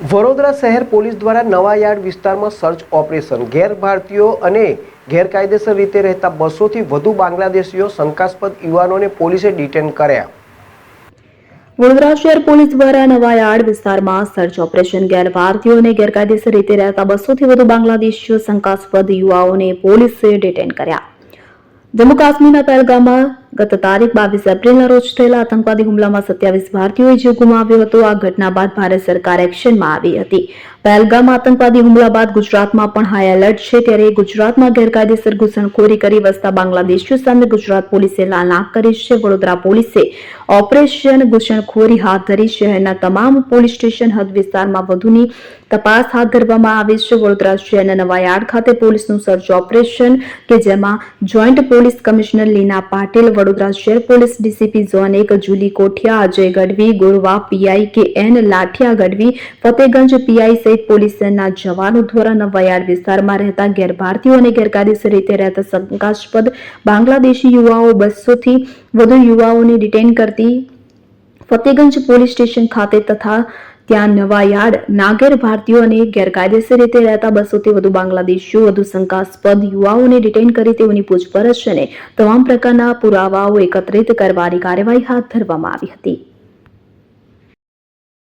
વડોદરા શહેર પોલીસ દ્વારા નવાયાર્ડ વિસ્તારમાં સર્ચ ઓપરેશન ગેરભારતીયો અને ગેરકાયદેસર રીતે રહેતા 200 થી વધુ બાંગ્લાદેશીઓ શંકાસ્પદ યુવાનોને પોલીસે ડિટેન કર્યા। વડોદરા શહેર પોલીસ દ્વારા નવાયાર્ડ વિસ્તારમાં સર્ચ ઓપરેશન ગેરભારતીયો અને ગેરકાયદેસર રીતે રહેતા 200 થી વધુ બાંગ્લાદેશીઓ શંકાસ્પદ યુવાઓને પોલીસે ડિટેન કર્યા। જમ્મુ કાશ્મીરના પહેલગામમાં ગત તારીખ 22 એપ્રિલના રોજ થયેલા આતંકવાદી હુમલામાં 27 ભારતીયોએ જીવ ગુમાવ્યો હતો। આ ઘટના બાદ ભારત સરકાર એક્શનમાં આવી હતી। પહેલગામ આતંકવાદી હુમલા બાદ ગુજરાતમાં પણ હાઈ એલર્ટ છે। ત્યારે ગુજરાતમાં ગેરકાયદેસર ઘૂસણખોરી કરી વસતા બાંગ્લાદેશીઓ સામે ગુજરાત પોલીસે લાલ આંખ કરી છે। વડોદરા પોલીસે ઓપરેશન ઘૂસણખોરી હાથ ધરી શહેરના તમામ પોલીસ સ્ટેશન હદ વિસ્તારમાં વધુની તપાસ હાથ ધરવામાં આવી છે। વડોદરા શહેરના નવાયાર્ડ ખાતે પોલીસનું સર્ચ ઓપરેશન કે જેમાં joint police commissioner Leena Patil, Vadodara શહેર police DCP zone 1 Julie Kothiya, Ajay Gadhvi, Gorwa PI K N Lathiya Gadhvi, Fatehganj PI સહિત પોલીસના જવાનો દ્વારા નવાયાર્ડ વિસ્તારમાં રહેતા ગેરભારતીયો અને ગેરકાયદેસર રીતે રહેતા શંકાસ્પદ બાંગ્લાદેશી યુવાઓ 200 થી વધુ યુવાઓને ડિટેન કરતી ફતેગંજ પોલીસ સ્ટેશન ખાતે તથા ત્યાં નવાયાર્ડ નાગેર ભારતીયો અને ગેરકાયદેસર રીતે રહેતા 200 થી વધુ બાંગ્લાદેશીઓ વધુ શંકાસ્પદ યુવાઓને ડિટેન કરી તેઓની પૂછપરછ અને તમામ પ્રકારના પુરાવાઓ એકત્રિત કરવાની કાર્યવાહી હાથ ધરવામાં આવી હતી।